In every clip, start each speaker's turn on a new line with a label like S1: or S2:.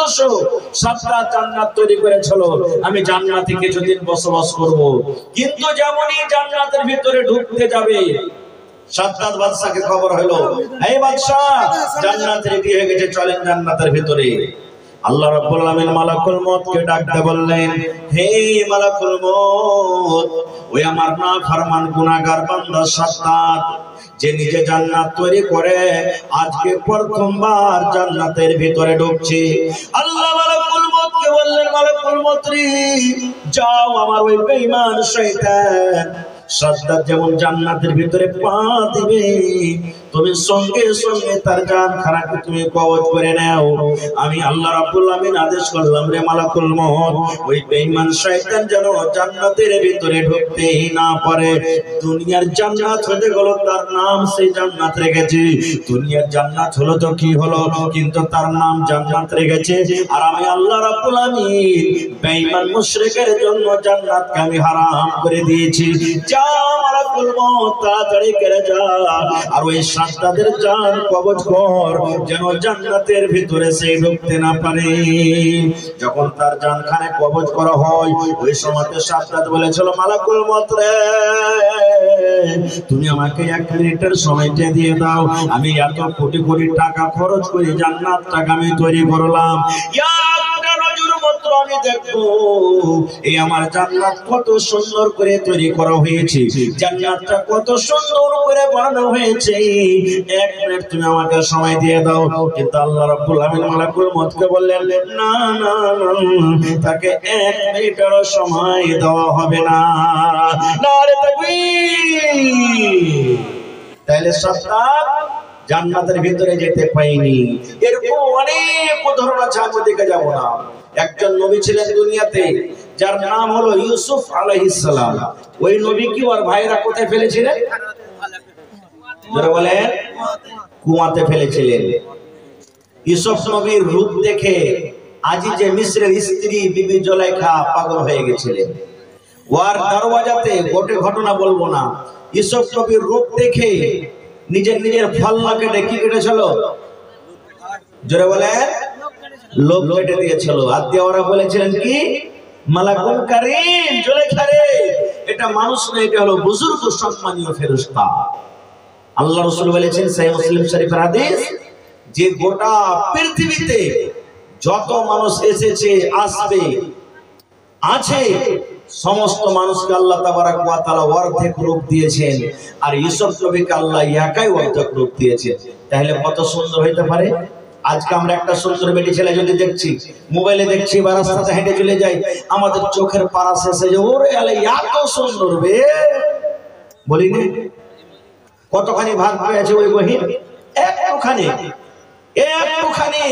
S1: বসো, 7টা জান্নাত তৈরি করেছিল, আমি জান্নাতে কিছুদিন বসবাস করব। কিন্তু যেমনই জান্নাতের ভিতরে ঢুকতে যাবে, সাদ্দাত বাদশাকে খবর হলো, এই বাদশা, জান্নাত রেডি হয়ে গেছে, চলেন জান্নাতের ভিতরে। আল্লাহ রাব্বুল আলামিন মালাকুল মউতকে ডাকতে বললেন, হে মালাকুল মউত, ওই আমার নাফরমান গুনাহগার বান্দা সাদ্দাত, যে নিজে জান্নাত তৈরি করে আজকে প্রথমবার জান্নাতের ভিতরে ঢুকছে। আল্লাহ মালাকুল মউতকে বললেন, মালাকুল মউত রে, যাও আমার ওই বেঈমান শয়তান সাদ্দাত যেমন জান্নাতের ভিতরে পা দিবে, তুমি সঙ্গে সঙ্গে তার জানখানাকে তুমি কবজ করে নাও। আমি আল্লাহ রাব্বুল আমিন আদেশ করলাম, রে মালাকুল মউত, ওই বেঈমান শয়তান যেন জান্নাতের ভিতরে ঢুকতেই না পারে। দুনিয়ার জান্নাত হতে গেল, তার নাম সেই জান্নাত রেখেছে। দুনিয়ার জান্নাত হলো তো কি হলো, কিন্তু তার নাম জান্নাত রেখেছে। আর আমি আল্লাহ রাব্বুল আমিন বেঈমান মুশরিকের জন্য জান্নাতকে আমি হারাম করে দিয়েছি। যা মালাকুল মউত, তাড়াতাড়ি করে যা, আর ওই সাদ্দাতের জান কবজ কর, যেন জান্নাতের ভিতরে সে ঢুকতে না পারে। যখন তার জানখানে কবজ করা হয়, ওই সময় সাদ্দাত বলেছিল, মালাকুল মউত রে, তুমি আমাকে 1 মিনিটের সময়টা দিয়ে দাও, আমি এত কোটি কোটি টাকা খরচ করে জান্নাতটাকে আমি তৈরি করলাম, আমি দেখবো এই আমার জান্নাত কত সুন্দর করে তৈরি করা হয়েছে, জান্নাতটা কত সুন্দর করে বানানো হয়েছে। 1 মিনিট তুমি আমাকে সময় দিয়ে দাও। কিন্তু আল্লাহ রাব্বুল আমিন মালাকুল মউতকে বললেন, না না, তাকে 1 মিনিটের সময় দেওয়া হবে না। নারে তাকবীর! তাহলে সাদ্দাত জান্নাতের ভিতরে যেতে পাইনি। এরকম অনেক উদাহরণ আছে, আমি দেখে যাব না। একজন নবী ছিলেন দুনিয়াতে, যার নাম হলো ইউসুফ আলাইহিস সালাম। ওই নবী কি ওর ভাইরা কোথায় ফেলেছিলেন? যারা বলেন কুয়াতে ফেলেছিলেন। ইউসুফ নবীর রূপ দেখে আজিজে মিসরের স্ত্রী বিবি জুলাইখা পাগল হয়ে গেছিলেন। ওর দরওয়াজাতে গোটে ঘটনা বলবো না, ইউসুফ নবীর রূপ দেখে নিজের ফল্লাকে ডেকে কেটেছিল, জোরে বলেন লোক কেটে দিয়েছিল। আর দিয়ে ওরা বলেছিলেন কি, মালাকুল কারীম, জুলাইখা রে, এটা মানুষ না, এটা হলো বুজুর্গ সম্মানীয় ফেরেশতা। আল্লাহ রাসূল বলেছেন, সহিহ মুসলিম শরীফের হাদিস, যে গোটা পৃথিবীতে যত মানুষ এসেছে, আসবে, আছে, সমস্ত মানুষকে আল্লাহ তাবারাক ওয়া তাআলা অর্ধেক রূপ দিয়েছেন, আর ইউসুফ নবীকে আল্লাহ একাই অর্ধেক রূপ দিয়েছেন। তাহলে কত সুন্দর হইতে পারে। আজকে আমরা একটা সুন্দর বেটি ছেলে যদি দেখছি, মোবাইলে দেখছি বা রাস্তাতে হেঁটে চলে যাই, আমাদের চোখের পারা শেষে যে ওরে আলে এত সুন্দর বে, বলিনি? কতখানি ভাগ পেয়েছে ওই বহিন? একটুখানি, একটুখানি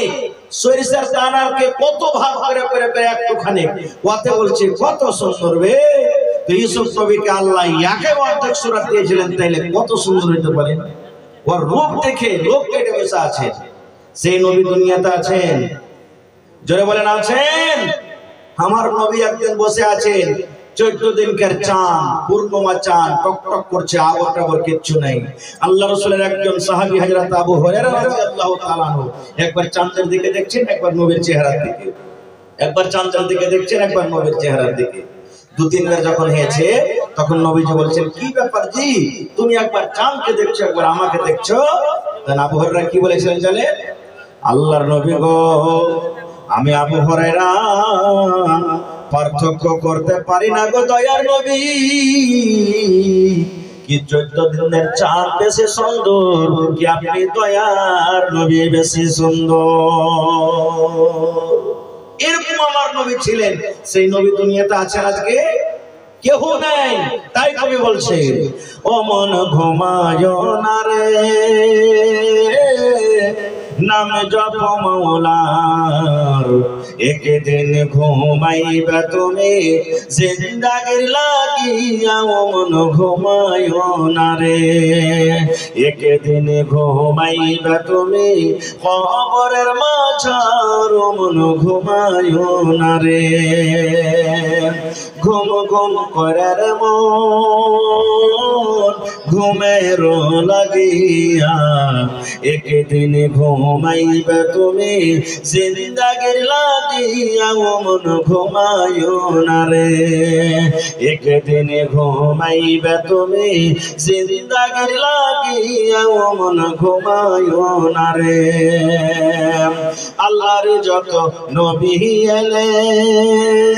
S1: সরিষার দানাকে কত ভাগ করে করে একটুখানি, ওতে বলছে কত সুন্দর বে। তো ইউসুফ নবীকে আল্লাহ একে অর্ধেক সূরা দিয়েছিলেন, তাইলে কত সুন্দর হইতে পারে। ওর রূপ দেখে লোক কেটে বসে আছে। সেই নবী দুনিয়াতে আছেন, জোরে বলেন আছেন। আমার নবী একদিন বসে আছেন, 14 দিনকার চাঁদ, পূর্ণিমা চাঁদ টকটক করছে, আগর টাগর কিচ্ছু নাই। আল্লাহ রাসূলের একজন সাহাবী হযরত আবু হুরায়রা রাদিয়াল্লাহু তাআলা আনহু একবার চাঁদের দিকে দেখছেন, একবার নবীর চেহারার দিকে, একবার চাঁদের দিকে দেখছেন, একবার নবীর চেহারার দিকে। 2-3 বার যখন হয়েছে, তখন নবীজি বলছেন, কি ব্যাপার জি, তুমি একবার চাঁদকে দেখছো, একবার আমাকে দেখছো? তখন আবু হুরায়রা কি বলেছিলেন জানেন? আল্লাহর নবী গো, আমি আবু হুরায়রা পার্থক্য করতে পারি না গো দয়ার নবী, কি 14 দিনের চাঁদ বেশি সুন্দর, কি আপনি দয়ার নবী বেশি সুন্দর। এরকম আমার নবী ছিলেন। সেই নবী দুনিয়াতে আছেন আজকে? কেউ নাই। তাই কবি বলছে, ও মন ঘুমায় না রে, নাম জপ মওলার, একদিন ঘুমাইবা তুমি জিন্দাগির লাগিয়া মন ঘুমায়ো না রে একদিন ঘুমাইবা তুমি কবরের মাঝার মন ঘুমায়ো না রে ঘুম ঘুম করার মন ঘুমের লাগিয়া একদিন ঘুমাইবা তুমি জিন্দাগির লাগিয়া মন ঘুমায়ো না রে একদিন ঘুমাইবা তুমি জিন্দাগির লাগিয়া মন ঘুমায়ো না রে আল্লাহর যত নবী এলেন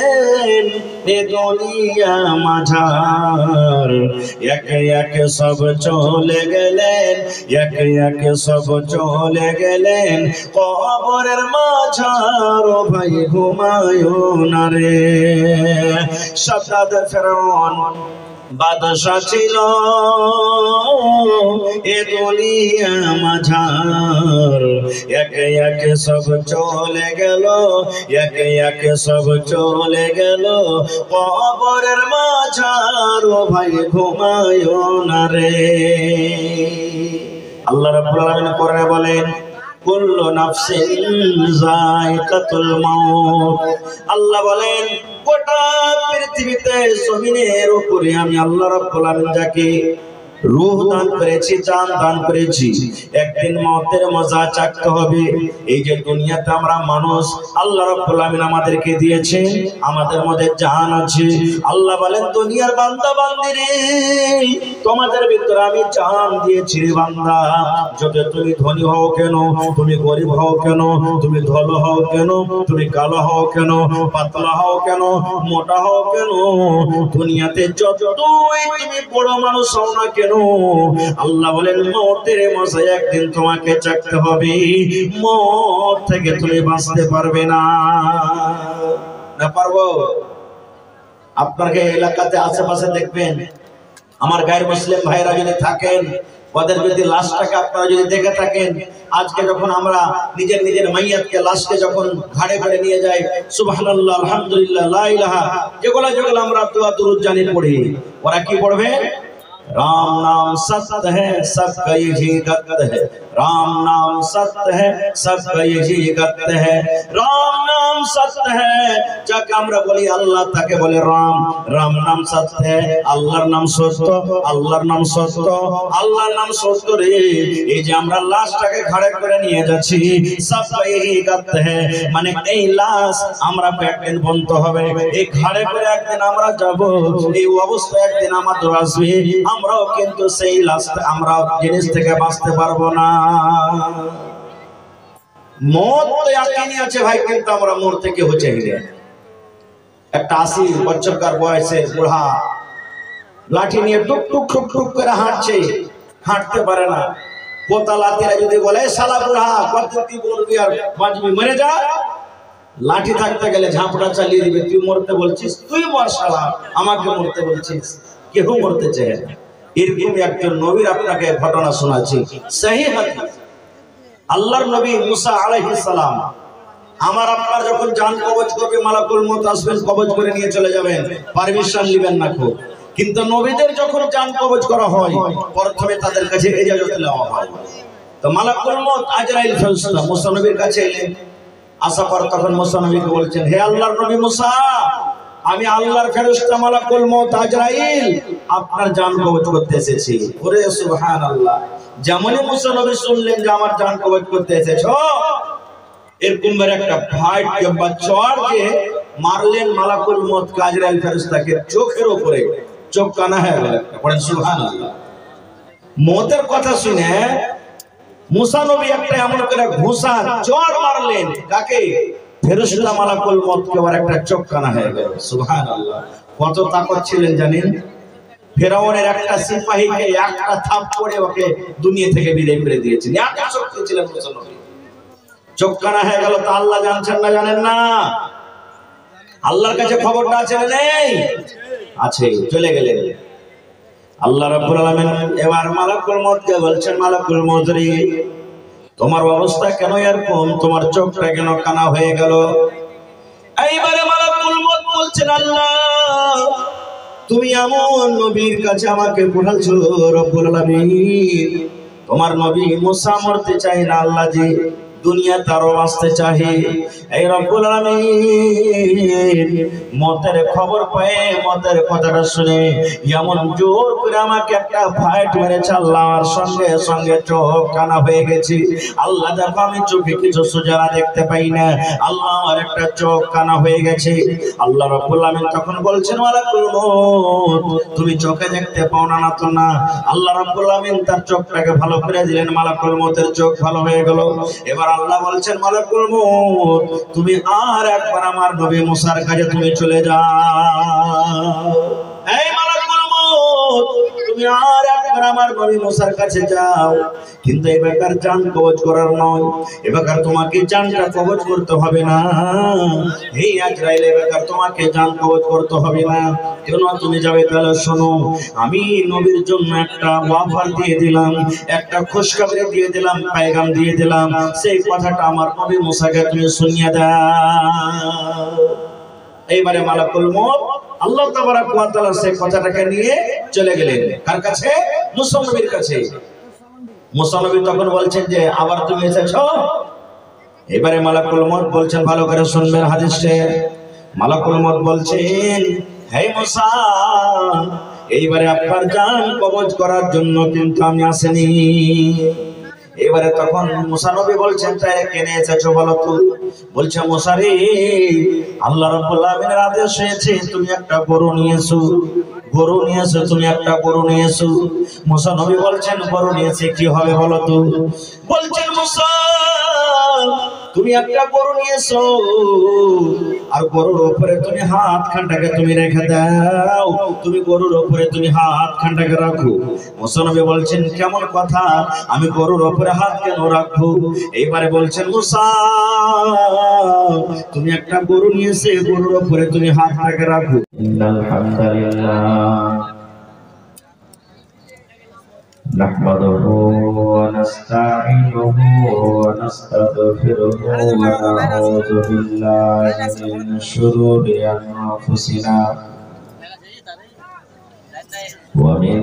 S1: এ দুনিয়া মাঝার একে একে সব চলে গেলেন একে একে সব চলে গেলেন কবরের মাঝার ও ভাই ঘুমায়ো না রে সাদ্দাত ফেরাউন বাদশা ছিল এ দুনিয়া মাঝার একে একে সব চলে গেল একে একে সব চলে গেল কবরের মাঝার ও ভাই ঘুমায়ো না রে আল্লাহ রাব্বুল আলামিন কোরআনে বলেন কুল্লু নাফসিন যায়কাতুল মাউত আল্লাহ বলেন গোটা পৃথিবীতে জমিনের উপরে আমি আল্লাহ রাব্বুল আলামিন যাকে রূহ দান করেছি জান দান করেছি একদিন মওতের মজা চাকতে হবে এই যে দুনিয়াতে আমরা মানুষ আল্লাহ রাব্বুল আলামিন আমাদেরকে দিয়েছে আমাদের মধ্যে জান আছে আল্লাহ বলেন দুনিয়ার বান্দা বান্দিরে তোমাদের ভিতরে আমি জান দিয়েছি রে বান্দা যত তুমি ধনী হও কেন তুমি গরিব হও কেন তুমি ধলো হও কেন তুমি কালো হও কেন পাতলা হও কেন মোটা হও কেন দুনিয়াতে যতই তুমি বড় মানুষ হও না কেন আল্লাহ বলেন মওতের মজা একদিন তোমাকে চাকতে হবে মওত থেকে তুমি বাঁচতে পারবে না না পারবো আপনাকে এলাকাতে আশেপাশে দেখবেন আমার গায়ের মুসলিম ভাইরা যদি থাকেন ওদের যদি লাশটাকে আপনারা যদি দেখে থাকেন আজকে যখন আমরা নিজের নিজের মাইয়াতকে লাশকে যখন ঘাড়ে ঘাড়ে নিয়ে যাই সুবহানাল্লাহ আলহামদুলিল্লাহ লা ইলাহা যেগুলো আমরা দোয়া দুরূদ জানি পড়ি ওরা কি পড়বে राम नाम सत्य है सबका यही गत है राम नाम सत्य है सबका यही गत है राम नाम सत्य है যাকে আমরা বলি আল্লাহ তাকে বলে রাম রাম নাম সত্য है আল্লাহর নাম সত্য আল্লাহর নাম সত্য আল্লাহর নাম সত্য রে এই যে আমরা লাশটাকে ঘাড়ে করে নিয়ে যাচ্ছি सबका यही गत है মানে এই লাশ আমরা একদিন বন্ধ হবে এই ঘাড়ে করে একদিন আমরা যাব এই অবস্থা একদিন আমাদের আসবে আমরাও কিন্তু সেই লাশটা আমরা জিনিস থেকে বাঁচতে পারবো না মওত তো ইয়াকিনি আছে ভাই কিন্তু আমরা মরতে কি হচ্ছে হিরে একটা 80 বছরকার বয়সের বুড়া লাঠি নিয়ে টুক টুক টুক টুক করে হাঁটছে হাঁটতে পারে না পোতালাতিরা যদি বলে শালা বুড়া কত তুই বলবি আর বাঁচবি মরে যা লাঠি থাকতে গেলে ঝাঁপটা চালিয়ে দিবে তুই মরতে বলছিস তুই মর শালা আমাকে মরতে বলছিস কেউ মরতে চায় না এরকম একজন নবীর আপনাকে ঘটনা শোনাচ্ছি সহিহ হাদিস আল্লাহর নবী মুসা আলাইহিস সালাম আমার আপনার যখন জান কবজ করবে মালাকুল মউত আসবেন কবজ করে নিয়ে চলে যাবেন পারমিশন নেবেন না খুব কিন্তু নবীদের যখন জান কবজ করা হয় প্রথমে তাদের কাছে ইজাজত নেওয়া হয় তো মালাকুল মউত আজরাইল ফেরেশতা মুসা নবীর কাছে এলেন আসার পর তখন মুসা নবীকে বলছেন হে আল্লাহর নবী মুসা আমি আল্লাহর ফেরেশতা মালাকুল মউত আজরাইল আপনার জান কবজ করতে এসেছি ওরে সুবহানাল্লাহ যেমনই মুসা নবী শুনলেন যে আমার জান কবজ করতে এসেছো এরকম একটা ফাইট কিংবা চড় যে মারলেন মালাকুল মউত আজরাইল ফেরেশতাকে চোখের উপরে চোখ কানা হয়ে গেল পড়েন সুবহানাল্লাহ মউতের কথা শুনে মুসা নবী একটা এমন করে ঘুষা চড় মারলেন কাকে ফেরেশতা মালাকুল মউত কে আর একটা চোখ কানা হয়ে গেল সুবহানাল্লাহ কত তাকত ছিলেন জানেন ফেরাউনের একটা সিপাহীকে একটা থাপ্পড়ে ওকে দুনিয়া থেকে বিদায় করে দিয়েছেন এত শক্তি ছিলেন মুসা নবী চোখ কানা হয়ে গেল তো আল্লাহ জানছেন না জানেন না আল্লাহর কাছে খবরটা আছে না নেই আছে চলে গেলেন আল্লাহ রাব্বুল আলামিন এবার মালাকুল মউত কে বলছেন মালাকুল মউত রে তোমার অবস্থা কেন এরকম তোমার চোখটা কেন কানা হয়ে গেল বলছেন আল্লাহ তুমি এমন নবীর কাছে আমাকে পাঠালছো রব্বুল আলামিন তোমার নবী মুসা মরতে চায় না আল্লাহ জি দুনিয়া তারও বাঁচতে চাহে এই রব্বুল আলামিন মতের খবর পেয়ে মতের কথাটা শুনে এমন জোর করে আমাকে একটা ফাইট মেরেছে আল্লাহ আর সঙ্গে সঙ্গে চোখ কানা হয়ে গেছে আল্লাহ দেখো আমি চোখে কিছু সোজারা দেখতে পাই না আল্লাহ আমার একটা চোখ কানা হয়ে গেছে আল্লাহ রব্বুল আলামিন তখন বলছেন মালাকুল মউত তুমি চোখে দেখতে পাও না না তো না আল্লাহ রব্বুল আলামিন তার চোখটাকে ভালো করে দিলেন মালাকুল মউতের চোখ ভালো হয়ে গেল এবার আল্লাহ বলছেন মালাকুল মউত তুমি আর একবার আমার নবী মুসার কাছে তুমি চলে যাও এই মালাকুল মউত তুমি আর একবার আমার নবী মুসার কাছে যাও কিন্তু এই বেকার জান কবজ করার নয় এই বেকার তোমাকে জানটা কবজ করতে হবে না এই আজরাইল এই বেকার তোমাকে জান কবজ করতে হবে না কেন তুমি যাবে তাহলে শোনো আমি নবীর জন্য একটা ওয়াফার দিয়ে দিলাম একটা খুশখবরি দিয়ে দিলাম পেগাম দিয়ে দিলাম সেই কথাটা আমার নবী মুসাকে তুমি শুনিয়ে দাও এইবারে মালাকুল মউত আল্লাহ তাবারাক ওয়া তাআলা সেই কথাটাকে নিয়ে চলে গেলেন কার কাছে মুসা নবীর কাছে মুসা নবী তখন বলছেন যে আবার তুমি এসেছো এবারে মালাকুল মউত বলছেন ভালো করে শুনবেন হাদিসে মালাকুল মউত বলছেন হে মুসা এইবারে আপনার জান কবজ করার জন্য কিন্তু আমি আসেনি এবারে তখন মুসা নবী বলছেন তাই কেনে এসেছো বলো তো বলছে মুসা রে আল্লাহ রাব্বুল আলামিনের আদেশ হয়েছে তুমি একটা গরু নিয়ে এসো তুমি একটা গরু নিয়ে এসো মুসা নবী বলছেন গরু নিয়েছে কি হবে বলো তো বলছেন মুসা তুমি একটা গরু নিয়ে এসো আর গরুর উপরে তুমি হাত খানটাকে তুমি রেখে দাও তুমি গরুর উপরে তুমি হাত খানটাকে রাখো মুসা নবী বলছেন কেমন কথা আমি গরুর উপরে হাত কেন রাখবো এইবারে বলছেন মুসা তুমি একটা গরু নিয়ে এসে গরুর উপরে তুমি হাতটাকে রাখো আলহামদুলিল্লাহ نحمده ونستعينه ونستغفره ونعوذ بالله من شرور أنفسنا ومن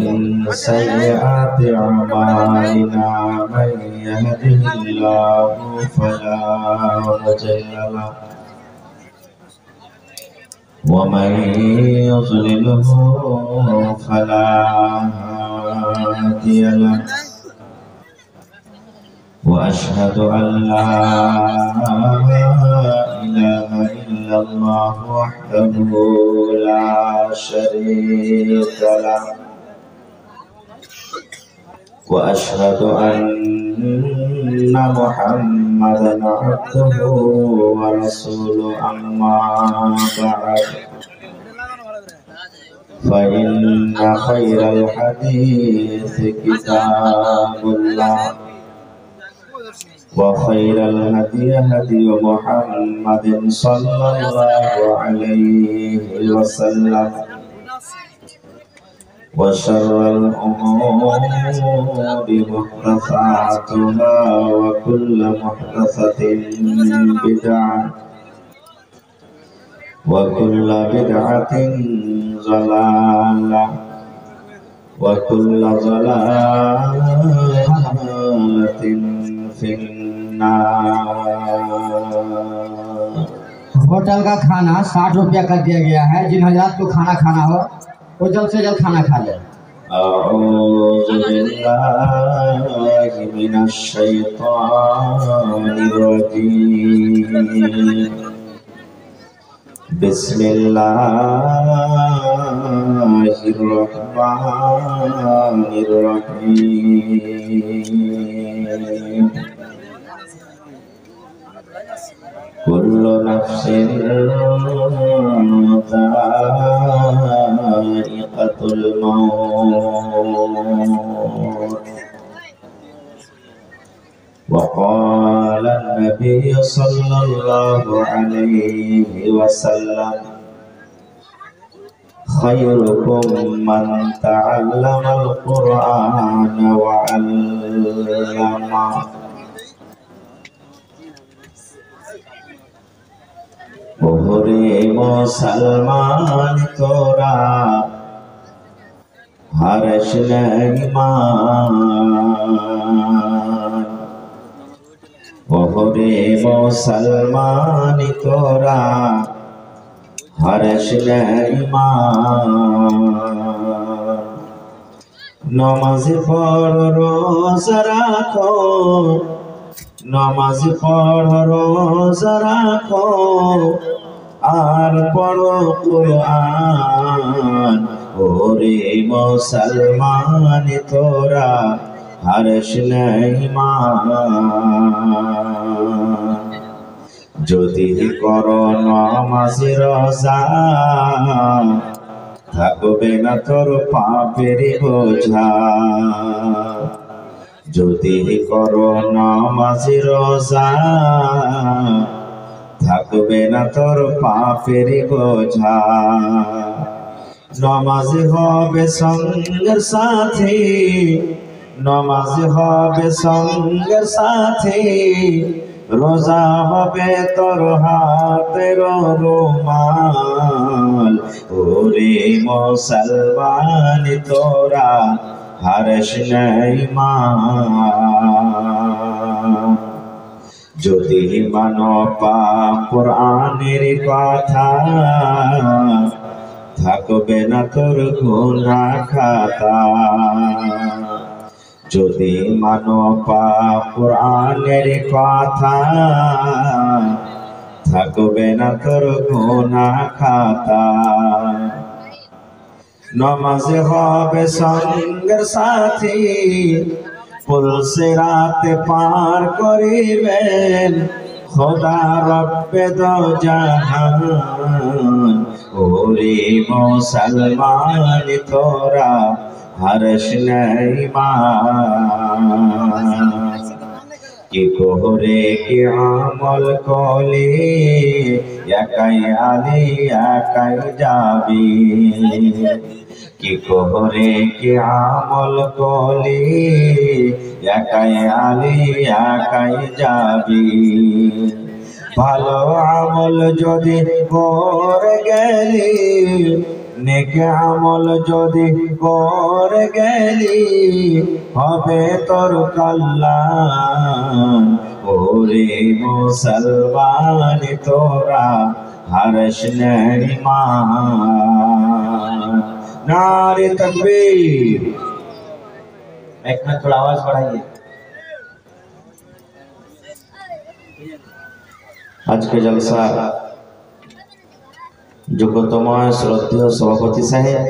S1: سيئات أعمالنا من يهده الله فلا مضل له ومن يضلله فلا هادي له وأشهد أن لا إله إلا الله وحده لا شريك له وأشهد أن محمدا عبده ورسوله أما بعد فإن خير الحديث كتاب الله وخير الهدي هدي محمد صلى الله عليه وسلم وشر الأمور محدثاتها وكل محدثة بدعة وكل بدعة ضلالة وكل ضلالة في النار।
S2: होटल का खाना 60 रुपया का दिया गया है। जिन हजरात को खाना खाना हो वो जल्द से जल्द खाना खा ले।
S1: أعوذ بالله من الشيطان الرجيم بسم الله الرحمن الرحيم كل نفس ذائقة الموت وقال النبي صلى الله عليه وسلم خيركم من تعلم القرآن وعلمه ওরে মুসলমান তোরা হারিস না ঈমান, ওরে মুসলমান তোরা হারিস না ঈমান। নমাজ পড় রোজা রাখো, নমাজ পড় রোজা রাখো, আর পড়ো কুরআন। ওরে মুসলমান তোরা হারিস না ঈমান, যদি করো নমাজ রোজা থাকবে না তোর পাপের বোঝা। যদি করো নামাজ রোজা থাকবে না তোর পাপের বোঝা। নামাজ হবে সঙ্গের সাথে, নামাজ হবে সঙ্গের সাথে, রোজা হবে তোর হাতের রুমাল। ওরে মুসলমান তোরা হারিস না ঈমান, যদি মানো পাক কুরআনের কথা থাকবে না তোর গুনাহ খাতা। যদি মানো পাক কুরআনের কথা থাকবে না তোর গুনাহ খাতা। নামাজ হবে সঙ্গের সাথী, পুল সিরাত পার করিবেন খোদা রব্বে দো জাহান। ওরে মুসলমান তোরা হারিস না ঈমান, কি করে কি আমল করলে একাই আলি একাই যাবি। কি করে কি আমল করলে একাই আলি একাই যাবি। ভালো আমল যদি করে গেলি, নেক আমল যদি করে গেলি, হবে তোর কল্যাণ। ওরে মুসলমান তোরা হারিস না ঈমান। नारे तकबीर। एक में थोड़ा आवाज बढ़ाइए। आज के जलसा যোগ্যতময় শ্রদ্ধেয় সভাপতি সাহেব,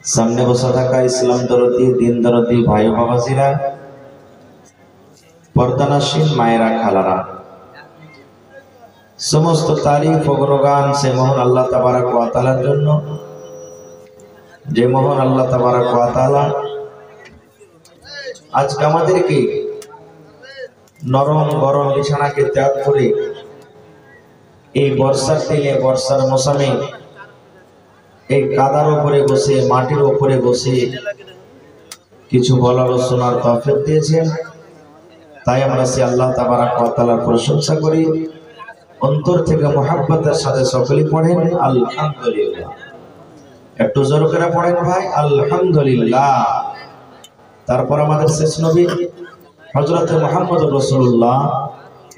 S1: সামনে বসা থাকা ইসলাম দরদি দিন দরদি ভাই বাবাজিরা, পর্দানাসীন মায়েরা খালারা, সমস্ত তারিফ ও গুণগান সে মহান আল্লাহ তাবারক ওয়া তাআলার জন্য, যে মহান আল্লাহ তাবারক ওয়া তাআলা আজকে আমাদেরকে নরম গরম বিছানাকে ত্যাগ করে এই বর্ষার দিনে বর্ষার মৌসুমে এই কাদার উপরে বসে মাটির উপরে বসে কিছু বলার ও শোনার তৌফিক দিয়েছেন। তাই আমরা সে আল্লাহ তাবারক ওয়া তাআলার প্রশংসা করি, অন্তর থেকে মুহাব্বতের সাথে সকলেই পড়েন আলহামদুলিল্লাহ। একটু জোর করে পড়েন ভাই আলহামদুলিল্লাহ। তারপর আমাদের শেষ নবী হযরত মুহাম্মদুর রাসূলুল্লাহ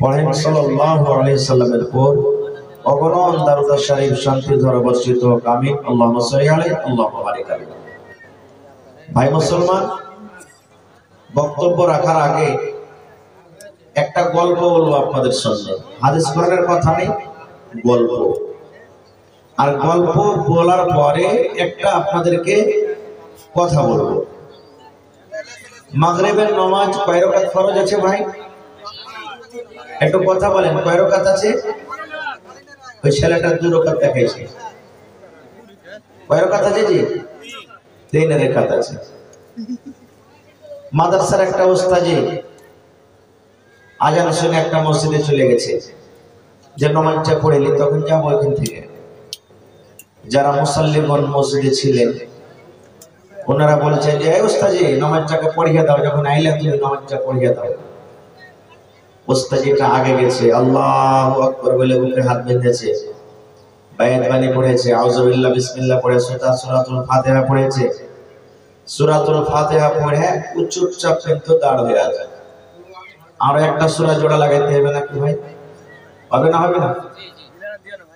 S1: পড়েন সাল্লাল্লাহু আলাইহি সাল্লামের উপর অগণন দরুদ শরীফ শান্তি ধারা বর্ষিত হোক, আমিন। আল্লাহুম্মা সাল্লি আলাইহি আল্লাহুম্মা বারিক আলাইহি। ভাই মুসলমান, বক্তব্য রাখার আগে একটা গল্প বলবো আপনাদের সামনে। হাদিস কোরআনের কথা নেই, গল্প। আর গল্প বলার পরে একটা আপনাদেরকে কথা বলবো। মাগরিবের নামাজ কয় রাকাত ফরজ আছে ভাই? একটু কথা বলেন, কয় রাকাত আছে? ওই ছেলেটা 2 রাকাত দেখাইছে। কয় রাকাত আছে জি? 3 রাকাত আছে। মাদ্রাসার একটা উস্তাজি আজান শুনে একটা মসজিদে চলে গেছে, যে নামাজটা পড়েলি তখন যাবো এখান থেকে। যারা মুসাল্লিগণ মসজিদে ছিলেন ওনারা বলছেন যে এই উস্তাজি নামাজটাকে পড়িয়ে দাও, যখন আইলে তুমি নামাজটা পড়িয়ে দাও। ওস্তাদিটা আগে গেছে, আল্লাহু আকবার বলে বুকে হাত বেঁধেছে, বায়াত বাণী পড়েছে, আউযুবিল্লাহ বিসমিল্লাহ পড়ে সূরাতুল ফাতিহা পড়েছে। সূরাতুল ফাতিহা পড়ে ও চুপচাপ কিন্তু দাঁড় হয়ে আছে। আর একটা সূরা জোড়া লাগাইতে হবে নাকি ভাই? হবে না? হবে না?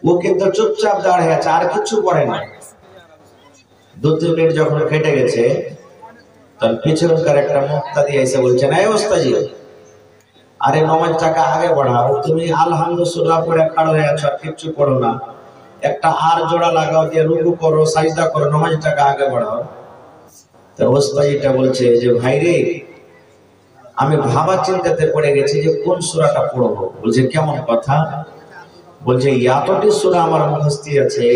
S1: ও কিন্তু চুপচাপ দাঁড় হয়ে আছে, আর কিছু পড়ে না। 2-3 মিনিট যখন কেটে গেছে, তখন পিছনকার একটা মুক্তাদি এসে বলছেন, এই ওস্তাজি, আরে নামাজটাকে আগে বাড়াও, তুমি আলহামদুলিল্লাহ পড়ে খাড়া হয়ে আছো, আর কিছু পড়ো না, একটা আর জোড়া লাগাও, দিয়ে রুকু করো, সাজদা করো, নামাজটাকে আগে বাড়াও। তো ওস্তাদিটা বলছে যে ভাই রে, আমি ভাবা চিন্তাতে পড়ে গেছি যে কোন সূরাটা পড়বো। বলছে কেমন কথা? বলছে এতটি সূরা আমার মুখস্থ আছে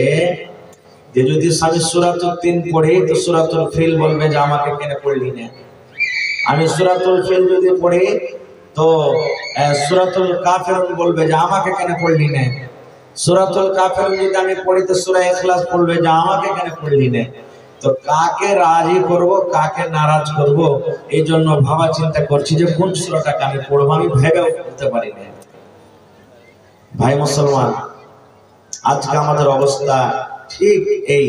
S1: যে যদি আমি সূরাতুল 3 পড়ি তো সূরাতুল ফিল বলবে যে আমাকে কেন পড়লি না। আমি সূরাতুল ফিল যদি পড়ি তো সূরাতুল কাফিরুন বলবে যে আমাকে কেন পড়লি না। সূরাতুল কাফিরুন যদি আমি পড়ি তো সূরা ইখলাস বলবে যে আমাকে কেন পড়লি না। তো কাকে রাজি করব, কাকে নারাজ করব, এই জন্য ভাবা চিন্তা করছি যে কোন সূরাটাকে আমি পড়বো। আমি ভেবেও বলতে পারি না। ভাই মুসলমান, আজকে আমাদের অবস্থা ঠিক এই।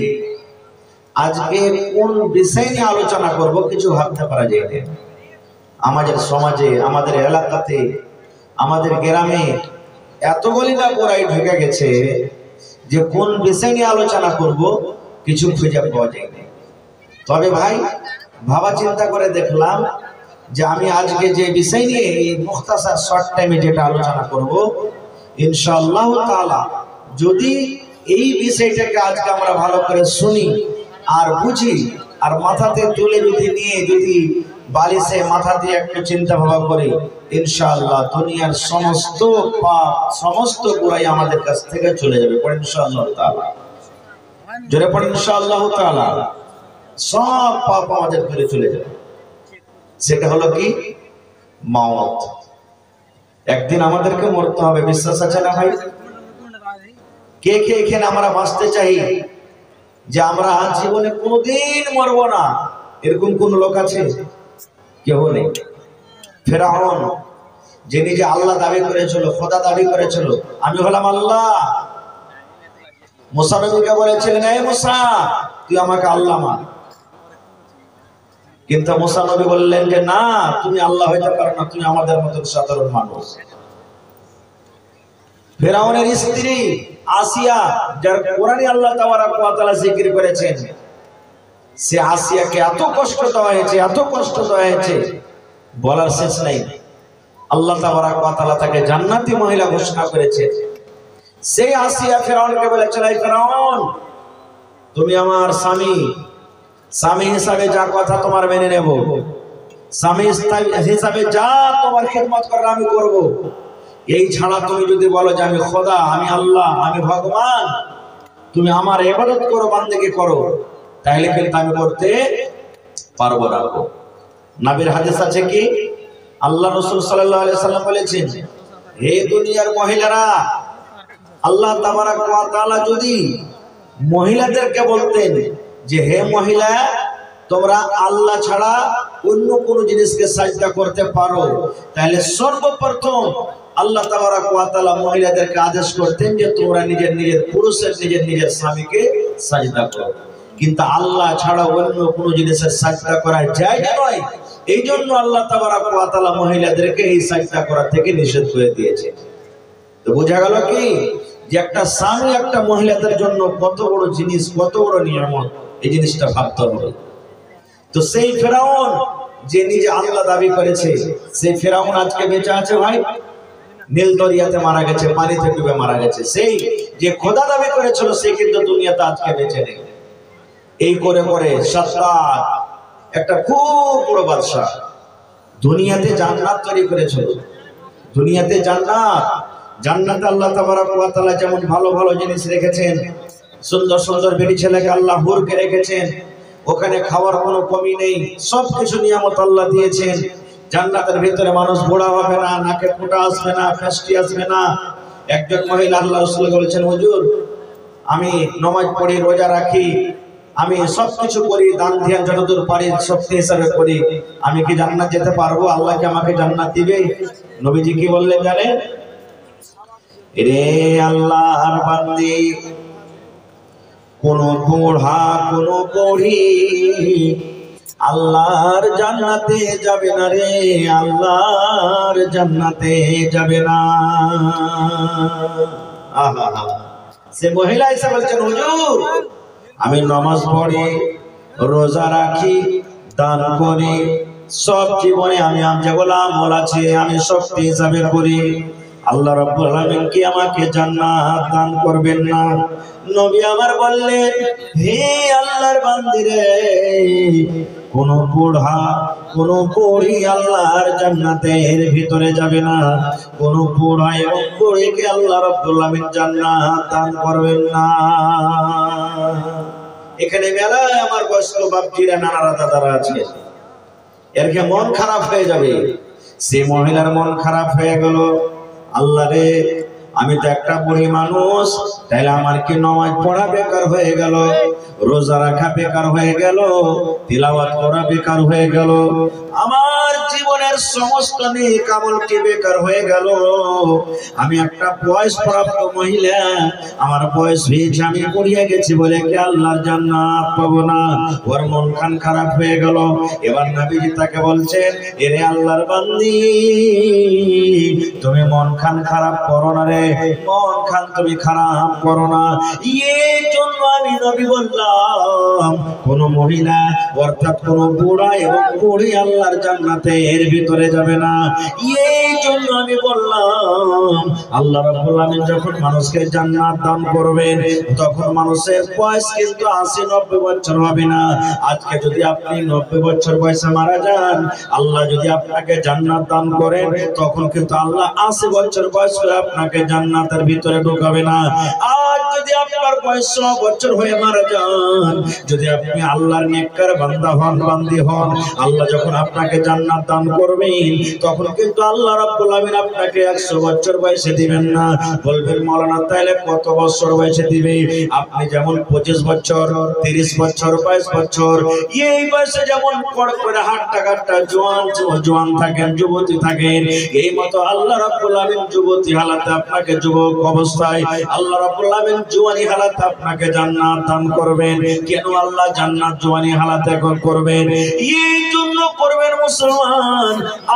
S1: আজকে কোন বিষয় নিয়ে আলোচনা করব কিছু ভাবতে পারা যায় না। আমাদের সমাজে, আমাদের এলাকাতে, আমাদের গ্রামে এতগুলি না গোড়াই ঢুকে গেছে যে কোন বিষয় নিয়ে আলোচনা করব কিছু খুঁজে পাওয়া যায় না। তবে ভাই ভাবা চিন্তা করে দেখলাম যে আমি আজকে যে বিষয় নিয়ে এই মুখতাসার শর্ট টাইমে যেটা আলোচনা করব, ইনশাআল্লাহ তাআলা যদি এই বিষয়টাকে আজকে আমরা ভালো করে শুনি আর বুঝি আর মাথাতে তুলে যদি নিয়ে যদি বালিশে মাথা দিয়ে একটু চিন্তা ভাবনা করি, ইনশাআল্লাহ দুনিয়ার সমস্ত পাপ, সমস্ত গুনাহ আমাদের কাছ থেকে চলে যাবে। পড়েন ইনশাআল্লাহ তাআলা, জোরে পড়েন ইনশাআল্লাহ তাআলা। সব পাপ আমাদের থেকে চলে যাবে। সেটা হলো কি? মওত। একদিন আমাদেরকে মরতে হবে, বিশ্বাস আছে না ভাই? কে কে এখানে আমরা বাঁচতে চাই যে আমরা জীবনে কোনোদিন মরব না, এরকম কোন লোক আছে? কেউ নেই। ফেরাউন যে নিজে আল্লাহ দাবি করেছিল, খোদা দাবি করেছিল, আমি হলাম আল্লাহ, মুসা নবীকে বলেছিলেন, এই মুসা তুই আমাকে আল্লাহ মান। কিন্তু মুসা নবী বললেন যে না, তুমি আল্লাহ হইতে পারো না, তুমি আমাদের মতো সাধারণ মানুষ। ফেরাউনের স্ত্রী আসিয়া, যার কোরআনে আল্লাহ তাবারক ওয়া তাআলা জিকির করেছেন, সে আসিয়াকে এত কষ্ট দেওয়া হয়েছে, এত কষ্ট দেওয়া হয়েছে বলার শেষ নাই। আল্লাহ তাবারক ওয়া তাআলা তাকে জান্নাতি মহিলা ঘোষণা করেছে। সেই আসিয়া ফেরাউনকে বলেছিল, এই ফেরাউন, তুমি আমার স্বামী, স্বামী হিসাবে যা কথা তোমার মেনে নেব, স্বামী হিসাবে যা তোমার খেদমত করার আমি করব। এই ছাড়া তুমি যদি বলো যে আমি খোদা, আমি আল্লাহ, আমি ভগবান, তুমি আমার ইবাদত করো, বান্দেগি করো, তাহলে কিন্তু আমি করতে পারবো না। নবীর হাদিস আছে কি, আল্লাহ রাসূল সাল্লাল্লাহু আলাইহি সাল্লাম বলেছেন, হে দুনিয়ার মহিলারা, আল্লাহ তাবারক ওয়া তাআলা যদি মহিলাদেরকে বলতেন যে হে মহিলা, তোমরা আল্লাহ ছাড়া অন্য কোন জিনিসকে সাজদা করতে পারো, তাহলে সর্বপ্রথম আল্লাহ তাবারক ওয়া তাআলা মহিলাদেরকে আদেশ করতেন যে তোমরা নিজের নিজের পুরুষের নিজের নিজের স্বামীকে সাজদা করো। কিন্তু আল্লাহ ছাড়া অন্য কোন জিনিসের সাজদা করা জায়েজ নয়। এই জন্য আল্লাহ তাবারক ওয়া তাআলা মহিলাদেরকে এই সাজদা করা থেকে নিষেধ করে দিয়েছে। তো বোঝা গেল কি যে একটা স্বামী একটা মহিলাদের জন্য কত বড় জিনিস, কত বড় নিয়ামত, এই জিনিসটা ভাবতে হবে। তো সেই ফেরাউন যে নিজে আল্লাহ দাবি করেছে, সেই ফেরাউন আজকে বেঁচে আছে ভাই? নীল দরিয়াতে মারা গেছে, পানিতে ডুবে মারা গেছে। সেই যে খোদা দাবি করেছিল সে কিন্তু দুনিয়াতে আজকে বেঁচে নেই। এই করে করে সাদ্দাত একটা খুব বড় বাদশা দুনিয়াতে জান্নাত তৈরি করেছিল। দুনিয়াতে জান্নাত, জান্নাতে আল্লাহ তাবারক ওয়া তাআলা যেমন ভালো ভালো জিনিস রেখেছেন, সুন্দর সুন্দর বেটি ছেলেকে আল্লাহ হুরকে রেখেছেন, ওখানে খাওয়ার কোনো কমি নেই, সবকিছু নিয়ামত আল্লাহ দিয়েছেন। জান্নাতের ভিতরে মানুষ বুড়া হবে না, নাকে ফোঁটা আসবে না, ফেস্টি আসবে না। একজন মহিলা আল্লাহ রাসূল বলেছেন, হুজুর আমি নামাজ পড়ি, রোজা রাখি, আমি সবকিছু করি, দান ধ্যান যতদূর পারি শক্তি হিসাবে করি, আমি কি জান্নাত যেতে পারবো? আল্লাহ কি আমাকে জান্নাত দিবে? নবীজি কি বললেন জানেন? রে আল্লাহর বান্দি, কোন বুড়া কোন বুড়ি আল্লাহর জান্নাতে যাবে না রে, আল্লাহর জান্নাতে যাবে না। আহা, সে মহিলা এসে বলছেন, হুজুর আমি নামাজ পড়ি, রোজা রাখি, দান করি, সব জীবনে আমি যেগুলো আমল আছে আমি শক্তি হিসাবে করি, আল্লাহ রাব্বুল আলামিন কি আমাকে জান্নাত দান করবেন না? নবী আমার বললেন, হে আল্লাহর বান্দিরে, কোন বুড়া কোন বুড়ি আল্লাহর জান্নাতের ভিতরে যাবে না, কোন বুড়া এবং বুড়িকে আল্লাহ রাব্বুল আলামিন জান্নাত দান করবেন না। এখানে মেলায় আমার বয়স্ক বাপজিরা, নানারা, দাদারা আছে, এর কি মন খারাপ হয়ে যাবে? সে মহিলার মন খারাপ হয়ে গেল, আল্লাহ রে আমি তো একটা বুড়ি মানুষ, তাইলে আমার কি নামাজ পড়া বেকার হয়ে গেল, রোজা রাখা বেকার হয়ে গেল, তিলাওয়াত করা বেকার হয়ে গেল, আমার জীবনের সমস্ত নেক আমল কি বেকার হয়ে গেল। আমি একটা বয়সপ্রাপ্ত মহিলা, আমার বয়স হয়েছে, আমি পড়িয়ে গেছি বলে কি আল্লাহর জান্নাত পাবো না? ওর মন খান খারাপ হয়ে গেল। এবার নবীজি তাকে বলছেন, এরে আল্লাহর বান্দি, তুমি মন খান খারাপ করো না রে, মন খান তুমি খারাপ করো না। এই জন্য আমি নবী বললাম, কোন মহিলা অর্থাৎ কোন বুড়া এবং বুড়ি আল্লাহর জান্নাতের ভিতরে যাবে না। এই জন্য আমি বললাম, আল্লাহ রাব্বুল আলামিন যখন মানুষকে জান্নাত দান করবেন, তখন মানুষের বয়স কিন্তু 80-90 বছর হবে না। আজকে যদি আপনি 90 বছর বয়সে মারা যান, আল্লাহ যদি আপনাকে জান্নাত দান করেন, তখন কিন্তু আল্লাহ 80 বছর বয়স করে আপনাকে জান্নাতের ভিতরে ঢোকাবে না। আর যদি আপনার বয়স 100 বছর হয়ে মারা যান, যদি আপনি আল্লাহর নেককার বান্দা হন, বান্দি হন, আল্লাহ যখন আপনাকে জান্নাত দান করবেন, তখন কিন্তু আল্লাহ রাব্বুল আলামিন আপনাকে 100 বছর বয়সে দিবেন না। বলবেন, মাওলানা তাইলে কত বছর বয়সে দিবে? আপনি যেমন 25 বছর, 30 বছর, 22 বছর, এই বয়সে যেমন পড় করে হাঁটটা কাটটা জোয়ান থাকেন, যুবতী থাকেন, এই মতো আল্লাহ রাব্বুল আলামিন যুবতী হালাতে আপনাকে, যুবক অবস্থায় আল্লাহ রাব্বুল আলামিন জওয়ানি হালাতে আপনাকে জান্নাত দান করবেন। কেন আল্লাহ জান্নাত জওয়ানি হালাতে করবেন? এই জন্য করবেন মুসলমান,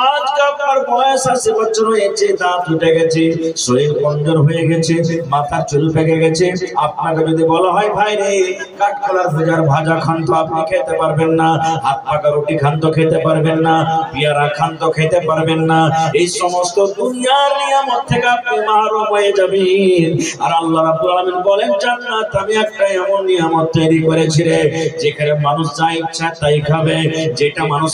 S1: আজকে আপনার বয়স 80 বছর হয়েছে, দাঁত উঠে গেছে, শরীর কমজোর হয়ে গেছে, মাথার চুল পেকে গেছে, আপনাকে যদি বলা হয়, ভাই রে কাঠকলার ভাজা খান তো আপনি খেতে পারবেন না, হাত পাকা রুটি খান তো খেতে পারবেন না, পেয়ারা খান তো খেতে পারবেন না, এই সমস্ত দুনিয়ার নিয়ামত থেকে আপনি মাহরুম হয়ে যাবেন। আর আল্লাহ রাব্বুল আলামিন বলেন, জান্নাত আমি একটা এমন নিয়ামত তৈরি করেছি রে, যেখানে মানুষ যা ইচ্ছা তাই খাবে, যেটা মানুষ